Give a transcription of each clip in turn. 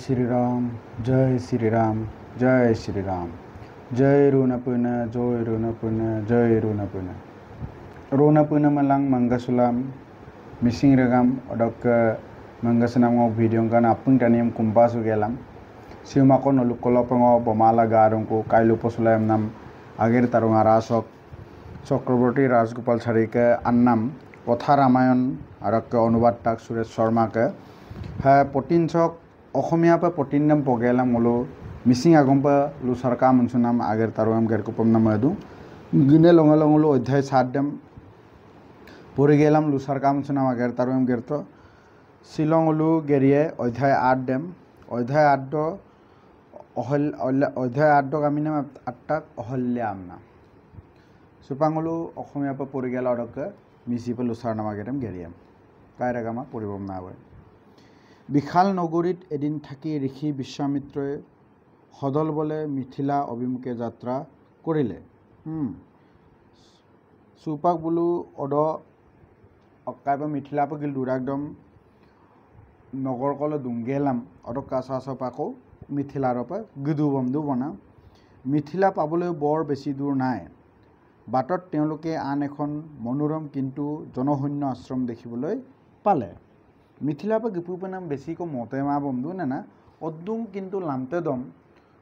Shri Ram, Jai Shri Ram, Jai Shri Ram, Jai Runapuna, Joy Runapuna, Jai Runapuna. Runapuna malang mangasulam, missing regam, odok mangasanam video kan apung taniam kumpasu gelam. Siumako nolukolopango bomala garungku kailu posulam nam agir tarung arasok Chakraborty Rajgopal Charike annam Kotha Ramayan arok অনুবাদ tak Suresh Sharma ke ha potin chok অসমীয়া পা পটিন নাম পগেলাম মলো missing আগম পা লুসারকা মনসু নাম আগের তারুম গের কুপম নাম এদু গিনে লঙ্গা লঙ্গলো অধ্যায় 7 them পড়ে গেলাম লুসারকা মনসু নাম আগের তারুম গেরত শিলংলু গেরিয়ে অধ্যায় 8 দেম অধ্যায় 8 দ অধ্যায় 8 দ আমি নাম 8 টাক অহল্যাম না সুপাংলু অসমীয়া পা পড়ে গেল অডক মিসি পা লুসার নাম আগেরম গেরিয়াম কায়রাগামা পরিবম না হয় বিশাল নগরীত এদিন থাকি ঋষি বিশ্বামিত্ৰই সদল বলে মিথিলা অভিমুখে যাত্ৰা কৰিলে সুপাক বুলু অড অকাইবা মিথিলা পগিল দুৰাকদম নগৰ কলে দুংগেলাম অড কাছাছ পাকো মিথিলাৰ পৰা গদু বন্ধু বনা মিথিলা পাবলৈ বৰ বেছি দূৰ নাই বাটত তেওঁলোকে আন এখন মনোৰম কিন্তু জনশূন্য আশ্ৰম দেখিবলৈ পালে মিথিলা পা গপুপে নাম বেশি को मोते मा बंधु ना ना अद्दुम किंतु लामते दम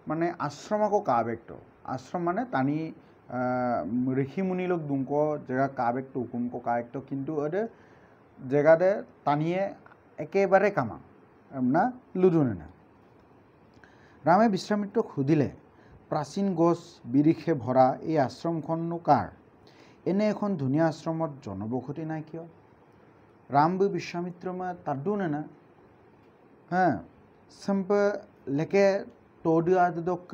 माने आश्रम को काबेक्टो आश्रम माने तानी ऋषि मुनि लोग दुंको जगह काबेक्टो हुकुम को काबेक्टो किंतु अदे जगह दे तानिए एकेबारे कामा ना लुदुने ना रामे विश्वामित्र खुदिले प्राचीन गस बिरिखे भरा এই আশ্ৰমখননো কাৰ এনে এখন ধুনীয়া আশ্ৰমত জনবসতি নাই কিয় रामबु विश्वामित्र में तड्डू ना हाँ संप लेके तोड़ आदोक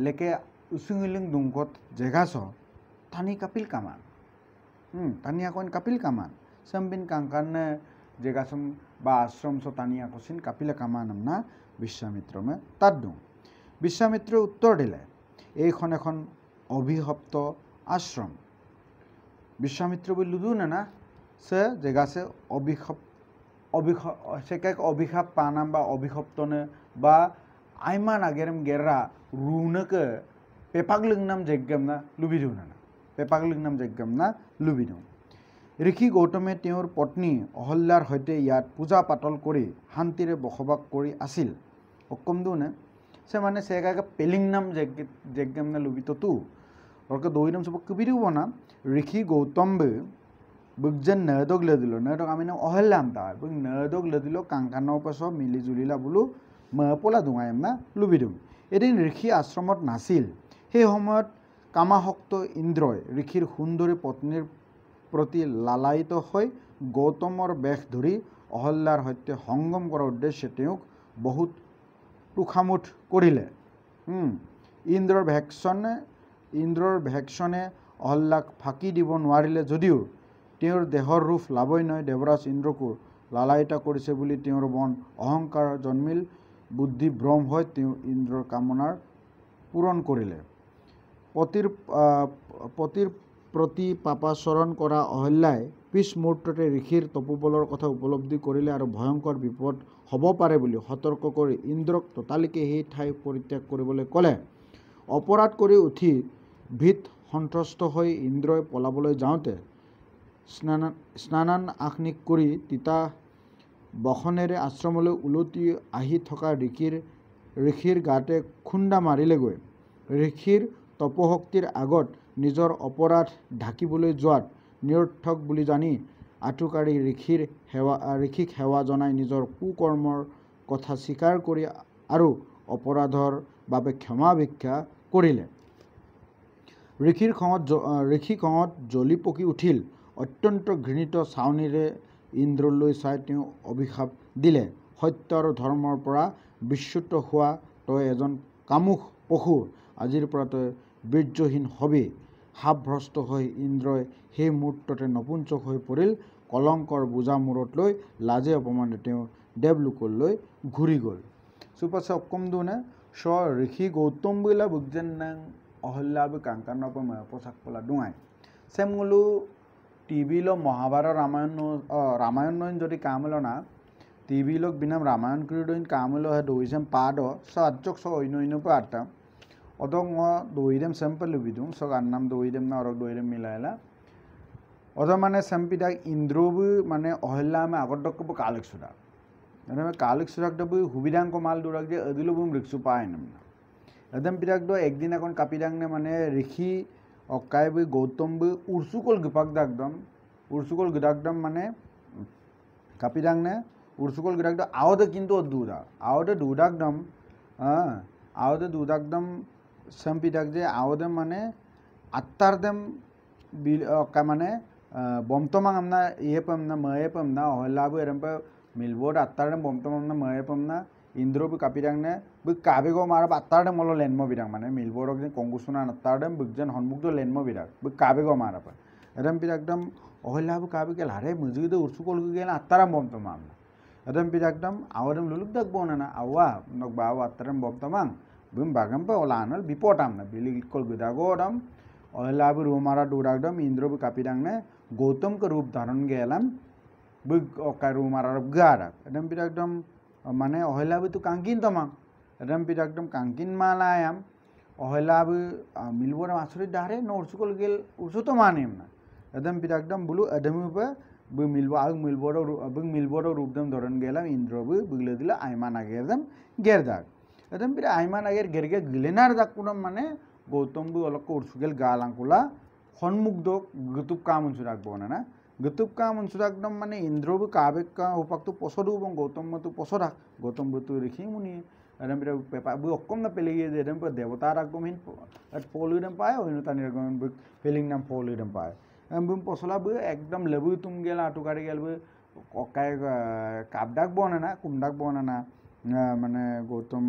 लेके उसुंगिलिंग दुंगत जगह सो तानी कपिल कामान तानिया कोइन कपिल कामान संबिन कांकान जगह सम बा आश्रम सो तानिया कोसिन कपिल कामान ना विश्वामित्र में तड्डू विश्वामित्र उत्तर दिले এইখন এখন অভিশপ্ত আশ্রম विश्वामित्र बुलुदू ना से जगह से अभिशाप पानाम बा अभिशप्तने बा आइमान आगेरम गेरा रूनके पेपागलिंगनाम जग्गम ना लुबिदु ना पेपागलिंगनाम जग्गम ना लुबिदु ऋषि गौतमे तेवर पत्नी अहल्यार सहित यात पूजा पातल करी शांतिरे बसबास करी आसिल अकमदु ने से माने सेगा पेलिंगनाम जग्गम ना लुबितो तु और दोइनाम सब कबिरु बना ऋषि गौतम बुगजन नदक लदिलो नदक आमी नाम अहल्याम ता बुग नदक लदिलो कांकानो पसो मिली जुलिला बुलु मपोला दुंगायम ना लुबिदुम एदिन ऋषि आश्रमत नासिल हे সময়ত কামাশক্ত ইন্দ্ৰই ঋষিৰ সুন্দৰী পত্নীৰ প্ৰতি লালায়িত হৈ গৌতমৰ বেশ ধৰি অহল্যাৰ সৈতে সংগম কৰাৰ উদ্দেশ্যে তেওঁক বহুত টুখামুঠ কৰিলে ইন্দ্ৰৰ ভেকশনে অহল্যাক ফাঁকি দিব নোৱাৰিলে যদিও তেওঁৰ দেহৰ ৰূপ লাবণ্যই দেৱৰাজ ইন্দ্ৰকো লালায়িত কৰিছে বুলি তেওঁৰ মন অহংকাৰ জন্মিল বুদ্ধি ভ্ৰম হৈ তেওঁ ইন্দ্ৰৰ কামনাৰ পূৰণ কৰিলে পতিৰ প্ৰতি পাপাচৰণ কৰা অহল্যাই পিছ মুহূৰ্ততে ঋষিৰ তপোবলৰ কথা উপলব্ধি কৰিলে আৰু ভয়ংকৰ বিপদ হ'ব পাৰে বুলি সতৰ্ক কৰি ইন্দ্ৰক ততালিকে সেই ঠাই পৰিত্যাগ কৰিবলৈ ক'লে অপৰাধ কৰি উঠি ভীত সন্ত্ৰস্ত হৈ ইন্দ্ৰই পলাবলৈ যাওঁতে স্নানান আখনিক কৰি তিতা বখনেৰে আশ্ৰমলৈ উলটি আহি থকা ঋষিৰ গাতে খুন্দা মাৰিলেগৈ ঋষিৰ তপশক্তিৰ আগত নিজৰ অপৰাধ ঢাকিবলৈ যোৱাত নিৰৰ্থক বুলি জানি আঠুকাৰি ঋষিক সেৱা জনাই নিজৰ কুকৰ্মৰ কথা স্বীকাৰ কৰি আৰু অপৰাধৰ বাবে ক্ষমা ভিক্ষা কৰিলে ঋষি খঙত জ্বলি পকি উঠিল অত্যন্ত ঘৃণিত চাউনিৰে ইন্দ্ৰলৈ চাই তেওঁ অভিশাপ দিলে সত্য আৰু ধৰ্মৰ পৰা বিচ্যুত হোৱা তই এজন কামুক পশু আজিৰ পৰা তই বীৰ্যহীন হবি সাপভ্ৰষ্ট হৈ ইন্দ্ৰই সেই মুহূৰ্ততে নপুঞ্চক হৈ পৰিল কলংকৰ বোজা মূৰত লৈ লাজে অপমানে তেওঁ দেৱলোকলৈ ঘূৰি গ'ল সুপাছে অকমদুনে স ঋষি গৌতম বইলা বুগজেন নাং অহল্যাবু কাংকানৰ পৰা পোচাক পলা ডুঙাই সেমগুলো টিভিলো মহাভারত রামায়ণ যদি কামলো না টিভিলক বিনাম রামায়ণ করিডইন কামলো হে দইসেম পাদ সাজক স অন্য পাটা অদং দইদেম স্যাম্পল লুবিদুম স গান্নাম দইদেম না অরক দইদেম মিলাইলা অদ মানে স্যাম্পিডা ইন্দ্রবু মানে অহল্লামে আগডকব কালেক সুদা মানে কালেক সুদাকদবু হুবিদাং কমাল দুরাক যে অদিলবুম রিক্সু পায়নম না এদম পিরাকদ একদিন এখন কাপিদাংনে মানে ঋষি অকাইবু গৌতমবু উরসুকল গপাক দাকদম উরসুকল গদাকদম মানে কাপিদাংনে উরসুকল গদাকদম আওদে কিন্তু দুদা আওদে দুদাকদম আওদে দুদাকদম স্যাম্পিদাক যে আওদে মানে আত্মারদম মানে বমতমাং আমনা ইয়ে পামনা ময়ে পামনা অহল্লাবু এরমপে মিলবোড আত্তারদম বমতমাংনা ময়ে পামনা ইন্দ্রবু কাপিদাংনে বু কাবেগো মারাব আত্তারদম মলো লেনমো বিদাং মানে মিলবোডক যে কংগুসুনা আত্তারদম বুকজেন হনমুক্ত লেনমো বিদাক বু কাবেগো মারাব এরম পিদাকদম অহল্লাবু কাবেগেল হারে মুজুগিদে উরসুকল গেল আত্তারাম বমতমাং এরম পিদাকদম আওদম লুলুক দাক বোনা আওয়া নক বাও আত্তারদম বমতমাং বুম বাগামপে ওলানল বিপটামনা বিলিকল গদাগোডম অহল্লাবু রুমারা দুরাকদম ইন্দ্রবু কাপিদাংনে गौतम का रूप धारण गेलम बुग ओका रूमारा गारा एदम पिदाकदम माने अहल्लाबु तो कांकिन तमा एदम पिदाकदम कांकिन मालायाम अहल्लाबु मिलबोर आसुरि दारे नोरसुकल गेल उरसु तो मानेम ना एदम पिदाकदम बुलु एदमु पे बु मिलबोर रूपदम धारण गेलम इंद्रबु बुगले दिला आयमान आगेरदम गेरदाक एदम पिदा आयमान आगेर गेरगे गिलेनार दाकुनम माने गौतम बु अलक उरसुगेल गालांकुला हन्मुग्धक गतुब काम उनसुराक ना गतुब काम उनसुराकदम माने इंद्रबु काबेक का उपाक्तु पसदु बं गौतम तु पसरा गौतम बतु ऋषि मुनि एरम बिरा पेपा बु अक्कम ना पेलिगे जे एरम देवता राकदम हिन पोलुदम पाय ओइनो तानि रगम पेलिंग नाम पोलुदम पाय एम बुम पसला बु एकदम लेबु तुम गेला आटुकारि गेल बु अकाय काबदाक बना कुमदाक बना माने गौतम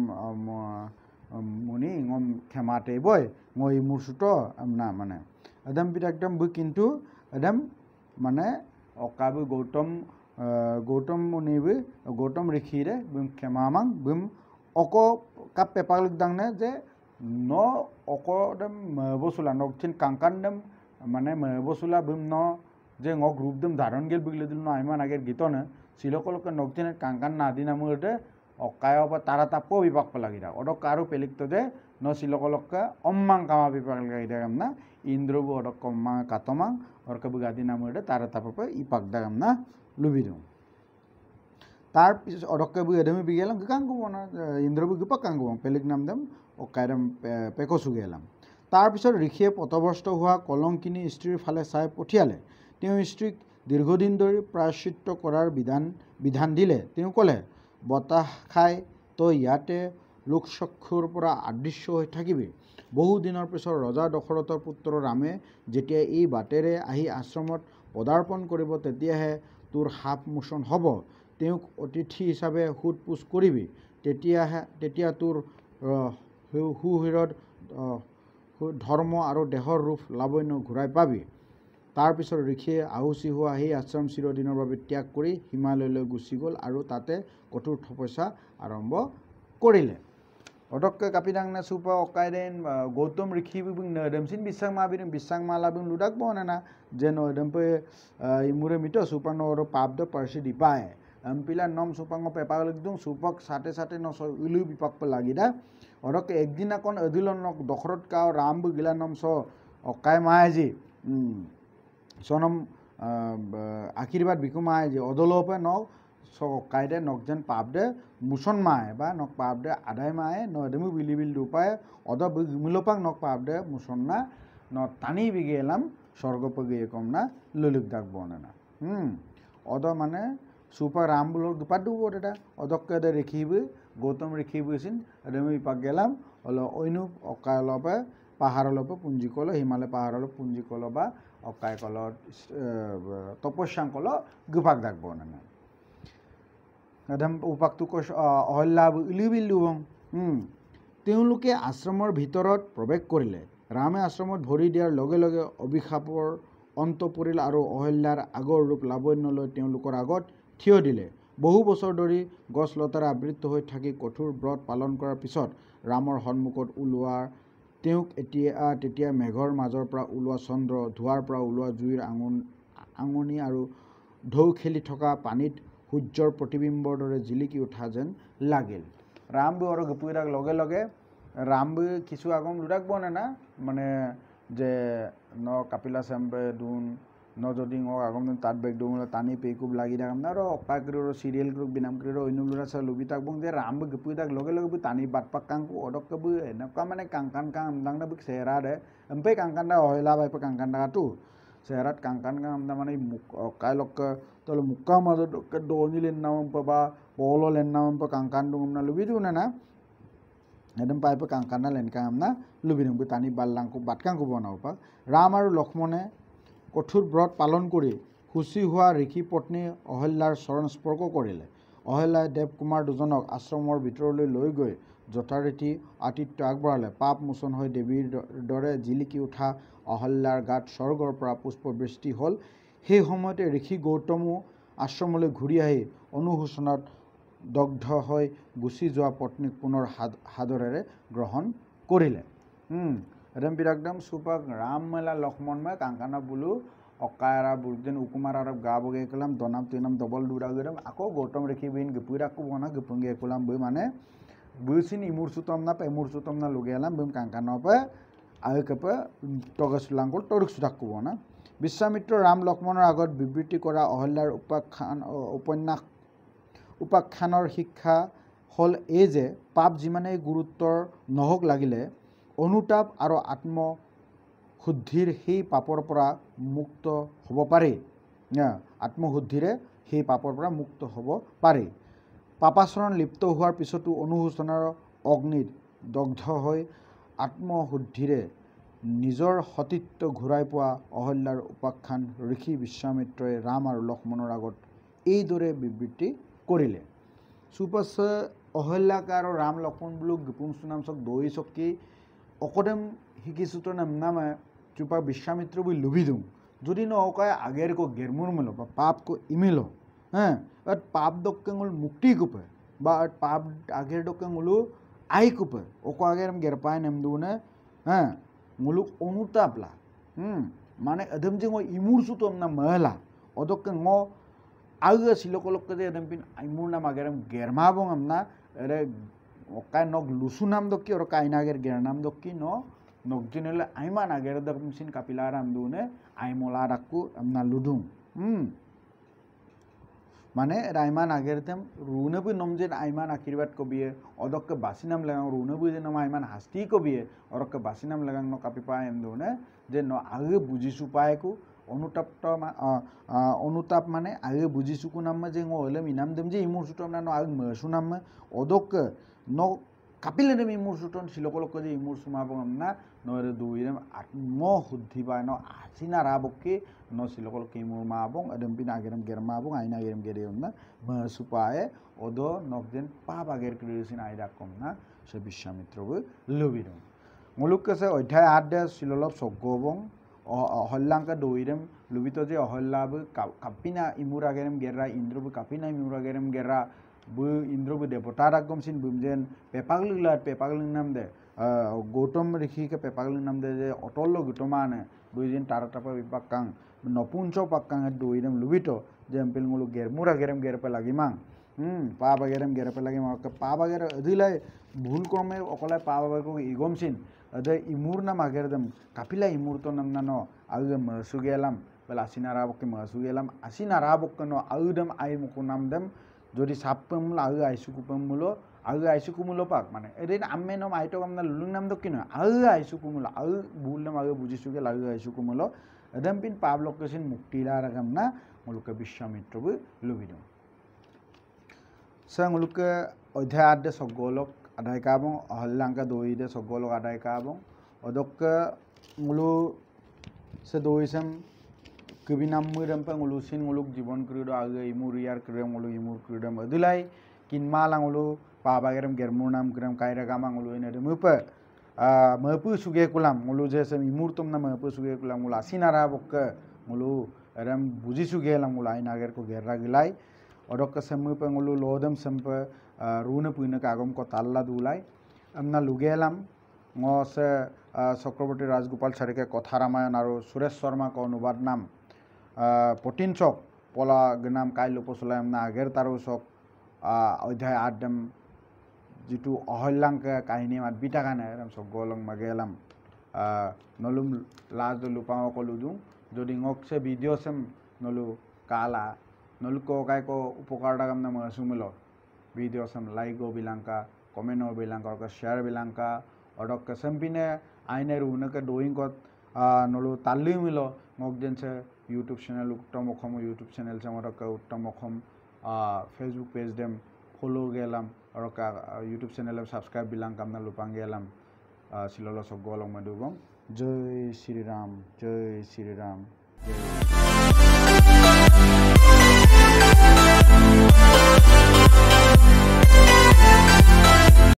मुनि ngom khemate boy ngoi mursuto amna mane adam pirakdam bu kintu adam mane okabu gautam munibu gautam rikhire bum khemamang bum oko kap pepaluk dangne je no oko dam bosula nokchin kankandam mane bosula bum no je ngok rupdam dharon gel bigle dil no aiman ager gitone silokolok nokchin kankan na dinamurde অকায় বা তারা তাপো বিপাক পেলাগিরা অডক কারো পেলিক্ত যে ন শিলকলকা অম্মাং কামা বিপাক লাগাইরা গামনা ইন্দ্রবু অডক comma কাতমাং অরকবু গাদি নামরে তারা তাপো ইপাক দাগামনা লুবিদু তার পিছ অডকবু এদমি বিগেলাম গাঙ্গু বনা ইন্দ্রবু গপাক গাঙ্গু পেলিক নাম দেম অকায়রম পেকসু গেলাম তার পিছত ঋষিয়ে পতভস্ত হোৱা কলংকিনী স্ত্ৰীৰ ফালে চাই পঠিয়ালে তেওঁ স্ত্ৰীক দীৰ্ঘদিন ধৰি প্ৰায়শ্চিত্ত কৰাৰ বিধান দিলে তেওঁ ক'লে বতাহ খাই তই ইয়াতে লোকচক্ষুৰ পৰা আদৃশ্য হৈ থাকিবি বহু দিনৰ পিছত ৰজা দশৰথৰ পুত্ৰ ৰামে যেতিয়া এই বাটেৰে আহি আশ্ৰমত পদাৰ্পণ কৰিব তেতিয়াহে তোৰ সাপ মোচন হ'ব তেওঁক অতিথি হিচাপে সোধ-পোছ কৰিবি তেতিয়া তোৰ সুহৃদ ধৰ্ম আৰু দেহৰ ৰূপ লাৱণ্য ঘূৰাই পাবি তাৰ পিছত ঋষিয়ে আহুচি হোৱা সেই আশ্ৰম চিৰদিনৰ বাবে ত্যাগ কৰি হিমালয়লৈ গুচি গ'ল আৰু তাতে কঠোৰ তপস্যা আৰম্ভ কৰিলে অডক্কে কাপিদাংনা সুপা অকাইদেন গৌতম ঋষি বিং নদমসিন বিসাং মালাবিং লুদাক বনানা যে নদমপে ইমুরে মিটো সুপানো অর পাবদ পারসি দিপায় আমপিলা নম সুপাঙ্গ পেপাল একদম সুপক সাথে সাথে ন ইলু বিপাক লাগিদা অডক্কে একদিন কোন অদিলন দশরথ কা রাম গিলা নম স অকাই মায়াজি সনম আশীর্বাদ বিকুমায় যে অদলোপে ন কাইদে নকজেন পাবদে মুছন মায়ে বা নক পাবদে আদায় মায়ে নদমু বিলিবিল দুপায় অদ মিলোপাক নক পাবদে মুছন না ন টানি বিগেলাম স্বর্গপগে কমনা লুলুক দাগ বনানা অদ মানে সুপা রাম বুলক দুপাত দুব এটা অদক্কে রেখিবি গৌতম রেখিবিছিন এদমি পাক গেলাম অল অইনু অকালপে পাহাড়লপে পুঞ্জিকল হিমালয় পাহাড়ল পুঞ্জিকল বা অকাইকল তপস্যাঙ্কল গুপাক দাগ বনানা এদম উপাকটো অহল্লাব ইলিবিলুবং তেওঁলোকে আশ্ৰমৰ ভিতৰত প্ৰৱেশ কৰিলে ৰামে আশ্ৰমত ভৰি দিয়াৰ লগে লগে অভিশাপৰ অন্ত পৰিল আৰু অহল্যাৰ আগৰ ৰূপ লাৱণ্যলৈ তেওঁলোকৰ আগত থিয় দিলে বহু বছৰ ধৰি গছ লতাৰে আবৃত হৈ থাকি কঠোৰ ব্ৰত পালন কৰাৰ পিছত ৰামৰ সন্মুখত ওলোৱাৰ তেওঁক তেতিয়া মেঘৰ মাজৰ পৰা ওলোৱা চন্দ্ৰ ধোঁৱাৰ পৰা ওলোৱা জুইৰ আঙুনি আৰু ঢৌ খেলি থকা পানীত সূৰ্যৰ প্ৰতিবিম্বৰ দৰে জিলিকি উঠা যেন লাগিল ৰামবু আৰু গপুইৰাক লগে লগে ৰামবু কিছু আগম লুৰাক বনে না মানে যে ন কাপিলা চেম্পে দুন ন যদি আগম তাত বেগ দুন টানি পেকুব লাগি থাকাম না আৰু অকাকৰিৰ চিৰিয়েল গ্ৰুপ বিনামকৰিৰ অন্য লুৰা চা লুবিতাক বং যে ৰামবু গপুইৰাক লগে লগে টানি বাটপাক কাংকু অদকবু এনেকুৱা মানে কাংকান কাং আমদাংনা বুক চেহেৰা দে এম্পে কাংকানদা অহলা বাইপে কাংকানদাটো চেহেৰাত কাংকান কাং আমদা মানে কাইলক তল মুক্কা মাজত দনি লেন্নাম বা বল লেন্নাম কাংকান দুমনা লুবি দুনা না এদম পাইপে কাংকানদা লেনকা আমনা লুবি দুম টানি বাল্লাংকু বাটকাংকু বনাও পা ৰাম আৰু লক্ষ্মণে কঠোৰ ব্ৰত পালন কৰি খুচি হোৱা ঋষি পত্নী অহল্যাৰ চৰণ স্পৰ্শ কৰিলে অহল্যাই দেৱকুমাৰ দুজনক আশ্ৰমৰ ভিতৰলৈ লৈ গৈ যথাৰীতি আতিথ্য আগবঢ়ালে পাপ মোচন হৈ দেৱীৰ দৰে জিলিকি উঠা অহল্যাৰ গাত স্বৰ্গৰ পৰা পুষ্পবৃষ্টি হ'ল সেই সময়তে ঋষি গৌতমো আশ্ৰমলৈ ঘূৰি আহি অনুশোচনাত দগ্ধ হৈ গুচি যোৱা পত্নীক পুনৰ সাদৰেৰে গ্ৰহণ কৰিলে একদম বিৰাগদম সুপাক ৰাম মেলা লক্ষ্মণ মে কাংকানা বুলু অকায়ৰা বুলদিন উকুমাৰ আৰু গা বগে কলাম দনাম তিনাম ডবল দুৰা গেৰাম আকৌ গৌতম ঋষি বিন গপুইৰাকো বনা গপুংগে কলাম বৈ মানে বুচিন ইমুৰ সুতম না লুগেলাম বম কাংকানৰ পৰা আয়কপে টগসুলাংকল তৰুক সুদাকো বনা বিশ্বামিত্ৰ ৰাম লক্ষ্মণৰ আগত বিবৃতি কৰা অহল্যাৰ উপাখ্যানৰ শিক্ষা হ'ল এই যে পাপ যিমানেই গুৰুত্বৰ নহওক লাগিলে অনুতাপ আৰু আত্মশুদ্ধিৰ সেই পাপৰ পৰা মুক্ত হ'ব পাৰে আত্মশুদ্ধিৰে সেই পাপৰ পৰা মুক্ত হ'ব পাৰে পাপাচৰণ লিপ্ত হোৱাৰ পিছতো অনুশোচনাৰ অগ্নিত দগ্ধ হৈ আত্মশুদ্ধিৰে নিজৰ সতীত্ব ঘূৰাই পোৱা অহল্যাৰ উপাখ্যান ঋষি বিশ্বামিত্ৰই ৰাম আৰু লক্ষ্মণৰ আগত এইদৰে বিবৃতি কৰিলে সুপাছ অহল্যাক আৰু ৰাম লক্ষ্মণ বুলু গপুং সুনাম চক দৈ চকি অকদম শিকিছোতো নামে চুপা বিশ্বামিত্র বই লুবি दूँ যদি নৌকায় আগের को गेरमुर मिलो বা पाप को इमिलो হ্যাঁ পাপ দক্কেঙ্গুল মুক্তি কুপে বা পাপ আগের দক্কেঙ্গুলু আই কুপে ওকো আগের গেরপায় নেম দুনে হ্যাঁ মুলুক অনুতাপলা মানে এদম যে ইমুর সুতম না মহলা অদক্কে আগে সিলকলককে যে এদম পিন ইমুর নাম আগের গেরমাবং আমনা এরে ওকাই নক লুসু নাম দক্কি আর কাইনাগের গের নাম দক্কি নকজিনলে আইমান আগের দকমিন কাপিলারাম দুনে আইমলা রাখু আমনা লুডুং মানে রাইমান আগের তেম রুনেবু নমজেন আইমান আশীর্বাদ কবিয়ে অদক্কে বাসিনাম লাগাং রুনেবু যে নম আইমান হাস্তি কবিয়ে অরক্কে বাসিনাম লাগাং ন কাপিপা এম দুনে যে ন আগে বুঝিছু পায়কু অনুতাপ মানে আগে বুঝিছুকু নাম যে হলে ইনাম দেম যে ইমুর সুতম না আগে মসু নাম অদক্কে ন কাপিলে দেম ইমুর সুতন সিলকলক যে ইমুর সুমাব না নরে দুইরেম আত্মশুদ্ধি পায় ন আসিনা রাবকে ন সিলকলক ইমুর মাবং এদম পিন আগেরম গেরমাবং আইনা গেরম গেরেম না মসু পায় অদ নকজেন পাপ আগের ক্রিয়েছিন আইরা কম না সে বিশ্বামিত্রবো লুবিদং মুলুক কাছে অধ্যায় 8 দে সিললপ সগবং অহল্যাঙ্কা দৈরেম লুবিত যে অহল্যাবো কাপিনা ইমুর আগেরম গেরা ইন্দ্রবো কাপিনা ইমুর আগেরম গেরা বু ইন্দ্রবো দেবতা রাগমসিন বুমজেন পেপাগলিং নাম দে গৌতম ঋষিকে পেপাগলিং নাম দে যে অটল গৌতমানে বুইজিন তারাটাপা বিপাকাং নপুঞ্চ পাক্কাং দৈরেম লুবিত যে এম্পিল মুলু গেরমুর আগেরম গেরপে লাগিমাং পা বাগেরম গেরপে লাগিমাং পা বাগের অধিলাই ভুল ক্রমে অকলে পা বাগেরকো ইগমসিন अदे इमूर नाम आगेरदम कापिला इमूर तो नमना नो आगे मसुगेलाम बेला आसिना राबक मसुगेलाम आसिना राबक नो आउदम आई मुको नाम दम जोदि सापम आगे आइसुकुपमुलो आगे आइसुकुमुलो पाक माने एदिन आम्मे नम आइतो हमना लुलुं नाम दकिनो आगे आइसुकुमुलो आगे बुलम आगे बुजिसुगे आगे आइसुकुमुलो एदम पिन पाबलकसिन मुक्तिला रगमना मुलुके विश्वामित्रबो लुबिदो संगलुके अध्याय 8 दे सगलक আদায় কাবং অহল্যাঙ্কা দইদে সগলক আদায় কাবং অদক্কে মুলু সে দইসেম কবিনাম মুইরম্পে মুলুসিন মুলুক জীবন ক্রিড আগে ইমুর ইয়ার ক্রিম মুলু ইমুর ক্রিডম অদিলাই কিনমালাং মুলু পাবাগেরম গেরমুর নাম ক্রিম কাইরা গামাং মুলু ইনে মুপে মপু সুগে কুলাম মুলু যে সে ইমুর তোম না মপু সুগে কুলাম মুলু আসিনারা বক্কে মুলু এরম বুঝি সুগে লাম মুলু আইনাগের को गेररा गिलाई অদক্কে সেমুপে মুলু লোদম সেমপে रूने पुइने कागम को ताल्ला दुलाई हमना लुगेलाम से चक्रवर्ती राजगोपाल चारिके कथा रामायण और सुरेश शर्मा को अनुवाद नाम পলা গনাম কাইলো পচলাম না আগের তারও সব অধ্যায় 8 যিটো অহল্যাঙ্কা কাহিনী মাত বিটাকানে সব গলং মাগেলাম নলুম লাজ লুপাও কলু দিওঁ যদি ngokse ভিডিও সেম নলু কালা নলু কাইকো উপকারটা কামনা মসুমিল ভিডিও সেম লাইক বিলাঙ্কা কমেন্ট বিলাঙ্কা শেয়ার বিলাঙ্কা অডক সেমপিনে আইনের উনকে ডোয়িং কত নলু তাল্লি মিলো ngok jense YouTube channel uttam okhom YouTube channel se amara uttam okhom Facebook page dem follow gelam aroka YouTube channel subscribe bilang kamna lupang gelam silolo sob golong madubong jai Shri Ram jai Shri Ram jai